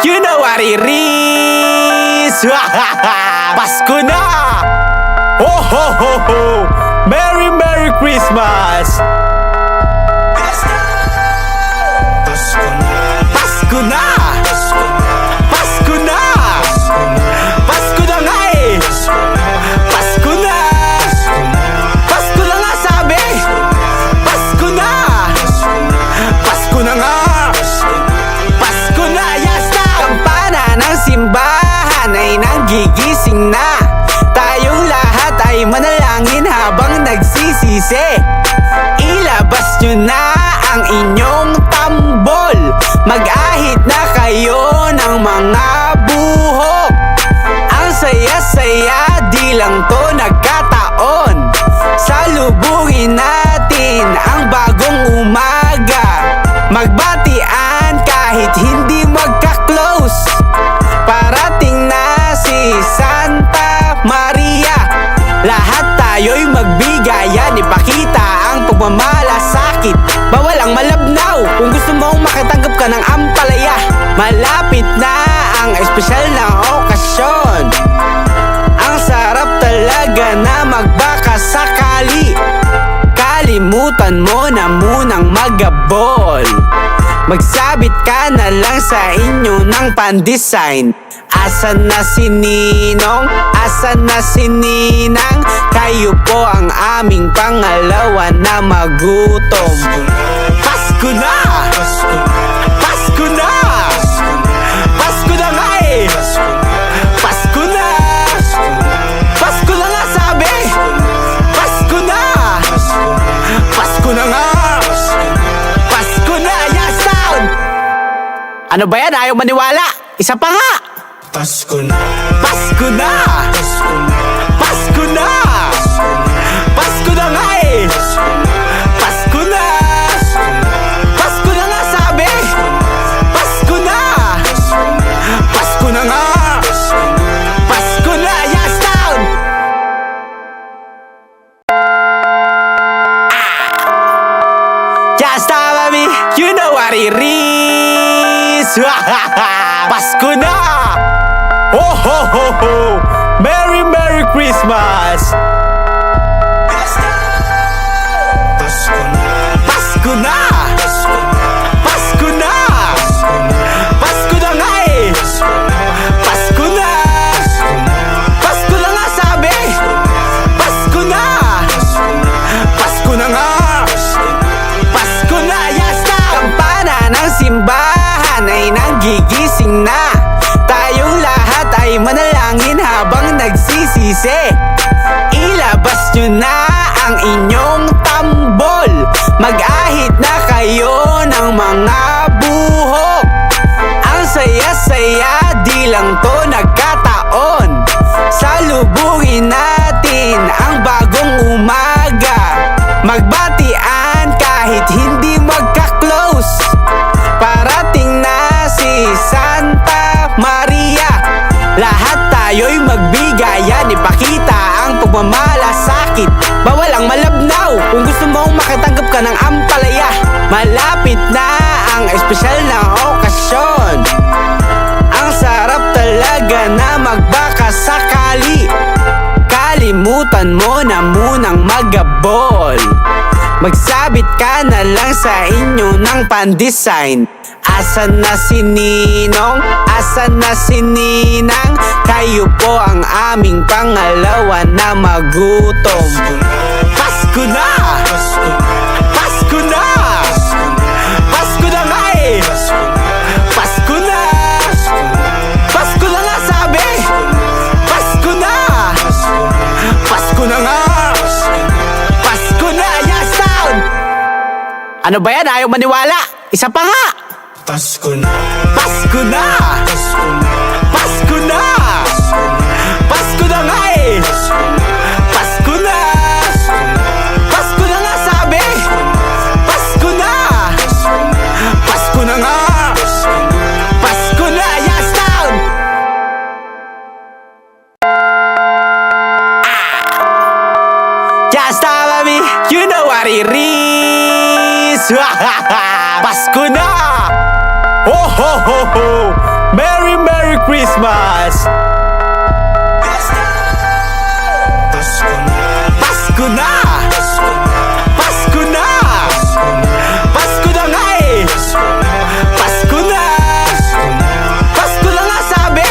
You know what it is. Pasko na! Oh ho ho ho! Merry Merry Christmas! Pasko na! Pasko na! Pasko na! Pasko na nga eh! Pasko na! Pasko na nga sabi! Pasko na! Pasko na nga! Pasko na! Yes na! Kampana ng simbahan ay nanggigising na. Tayong lahat ay manalangin habang nagsisisi. Ilabas nyo na ang inyong tambol. Mag-ahit na kayo ng mga buhok. Ang saya-saya, di lang to nagkataon. Salubungin natin ang bagong umaga. Magbatian kahit hindi magka-close. Parating na si Santa Maria. Lahat tayo'y magbigayan, ipakita ang pagmamalasakit. Bawal ang malabnaw kung gusto mong makatanggap ka ng ampalaya. Malapit na ang espesyal na okasyon. Ang sarap talaga na magbaka sakali. Kalimutan mo na munang magabol. Magsabit ka na lang sa inyo ng pan-design. Asan na si Ninong? Asan na si Ninang? Kayo po ang aming pangalawa na magutom. Pasko na! Pasko na! Pasko na nga eh! Pasko na! Pasko na nga sabi! Pasko na! Pasko na nga! Pasko na! Yes, sound! Ano ba yan? Ayaw maniwala! Isa pa nga! Pasko na! Pasko na! Pasko na! Pasko na nga eh! Pasko na! Pasko na nga sabi! Pasko na! Pasko na nga! Pasko na! Yes, down! Just stop me, you know what it is. Pasko na! Oh ho ho ho! Merry Merry Christmas! Pasko na! Pasko na! Pasko na! Pasko na nga eh! Pasko na! Pasko na nga sabi! Pasko na! Pasko na nga! Pasko na! Yes na! Kampana ng simbahan ay nanggigising na. Tayong lahat ay manalangin habang nagsisisi. Ilabas nyo na ang inyong tambol. Mag-ahit na kayo ng mga buhok. Ang saya-saya, di lang to nagkataon. Salubungin natin ang bagong umaga. Magbatian kahit hindi magka-close. Parating na si Santa Maria. Lahat tayo'y magbigayan, ipakita ang pagmamalasakit. Bawal ang malabnaw kung gusto mong makatanggap ka ng ampalaya. Malapit na ang espesyal na okasyon. Ang sarap talaga na magbaka sakali. Kalimutan mo na munang magabol. Magsabit ka na lang sa inyo ng pan-design. Asan na si Ninong? Asan na si Ninang? Kayo po ang aming pangalawa na magutom. Pasko na! Pasko na! Pasko na nga eh! Pasko na! Pasko na nga sabi! Pasko na! Pasko na nga! Pasko na! Yes, sound! Ano ba yan? Ayaw maniwala! Isa pa nga! Pasko na! Pasko na! Pasko na! Pasko na nga eh! Pasko na! Pasko na nga sabi! Pasko na! Pasko na nga! Pasko na! Yes, down! Just stop me, you know what it is. Pasko na! Oh ho ho ho! Merry Christmas! Pasko na, Pasko na! Pasko na, Pasko na! Pasko na nga eh! Pasko na! Pasko na nga sabi!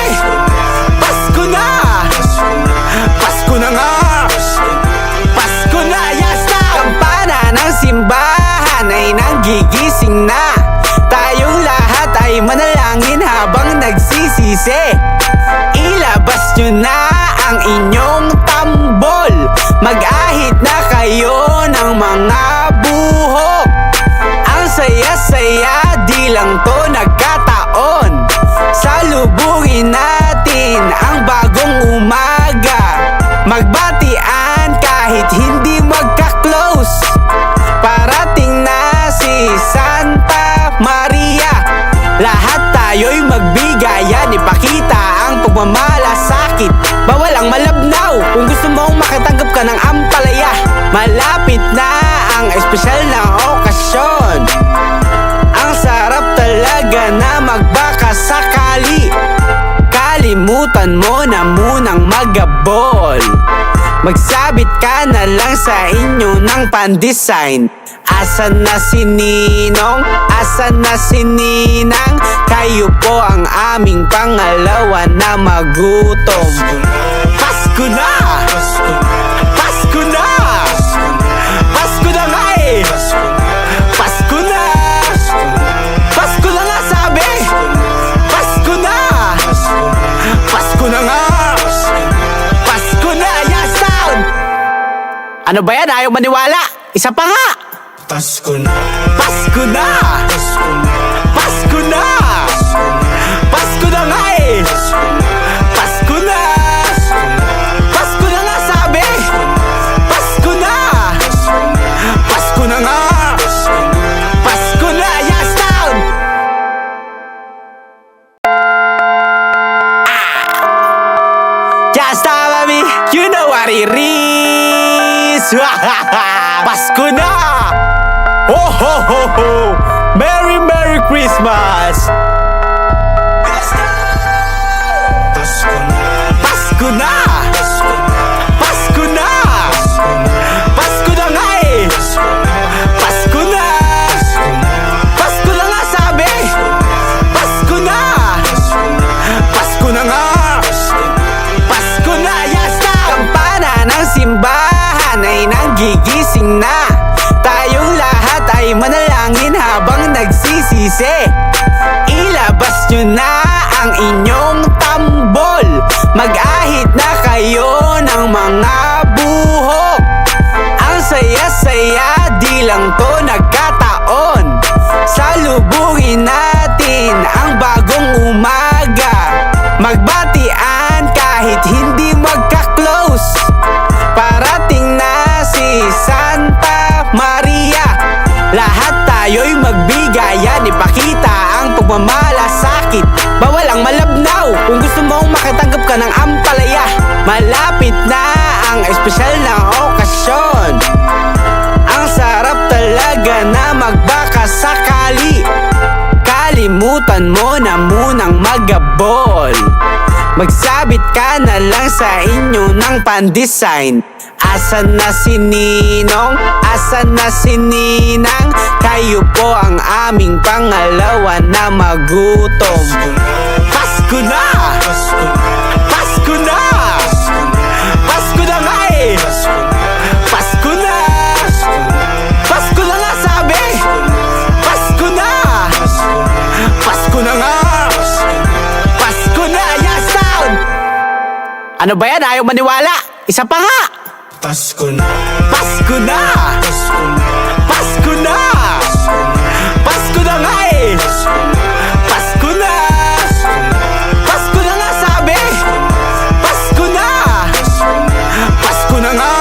Pasko na! Pasko na nga! Pasko na! Yasta! Kampana ng simbahan ay nanggigising na. Tayong lahat ay manalangin habang nagsisisi. Ilabas nyo na ang inyong tambol. Mag-ahit na kayo ng mga buhok. Ang saya-saya, di lang to nagkataon. Salubungin natin ang bagong umaga. Magbatian kahit hindi magka-close. Parating na si Santa Maria. Lahat tayo'y magbigayan, ipakita ang pagmamalasakit. Bawal ang malabnaw kung gusto mong makatanggap ka ng ampalaya. Malapit na ang espesyal na okasyon. Ang sarap talaga na magbaka sakali. Kalimutan mo na munang magabol. Magsabit ka na lang sa inyo ng pan-design. Asan na si Ninong? Asan na si Ninang? Kayo po ang aming pangalawa na magutom. Pasko na! Pasko na, Pasko na! Pasko na nga eh! Pasko na! Pasko na nga sabi! Pasko na! Pasko na nga! Pasko na! Yes, sound! Ano ba yan? Ayaw maniwala! Isa pa nga! Pasko na, Pasko na! Pasko na, Pasko na! Pasko na nga eh! Pasko na! Pasko na nga sabi! Pasko na! Pasko na nga! Pasko na! Yes, down! Just follow me, you know what it is! Pasko na! Ho ho ho ho! Merry Merry Christmas! Pasko na, Pasko na! Pasko na, Pasko na! Pasko na nga eh! Pasko na! Pasko na nga sabi! Pasko na! Pasko na nga! Pasko na! Yes, na! Kampana ng simbahan ay nanggigising na. Tayong lahat ay manalangin habang nagsisisi. Ilabas nyo na ang inyong tambol. Mag-ahit na kayo ng mga buhok. Ang saya-saya, di lang to nagkataon. Salubungin natin ang bagong umaga. Magbatian kahit hindi magka-close. Parating na si Santa Maria. Lahat tayo'y magbigayan, ipakita ang pagmamalasakit. Bawal ang malabnaw kung gusto mong makatanggap ka ng ampalaya. Malapit na ang espesyal na okasyon. Ang sarap talaga na magbaka sakali. Kalimutan mo na munang magabol. Magsabit ka na lang sa inyo ng pan-design. Asan na si Ninong? Asan na si Ninang? Kayo po ang aming pangalawa na magutom. Pasko na! Pasko na, Pasko na! Pasko na nga eh! Pasko na! Pasko na nga sabi! Pasko na! Pasko na nga! Pasko na! Yes, sound! Ano ba yan? Ayaw maniwala! Isa pa nga! Pasko na, Pasko na! Pasko na, Pasko na! Pasko na nga eh! Pasko na! Pasko na nga sabi! Pasko na! Pasko na nga!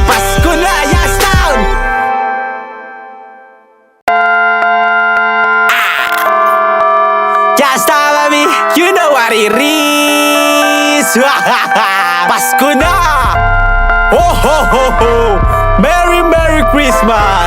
Pasko na! Yes, down! Just follow me, you know what it is! Pasko na! Ho ho ho ho! Merry Merry Christmas!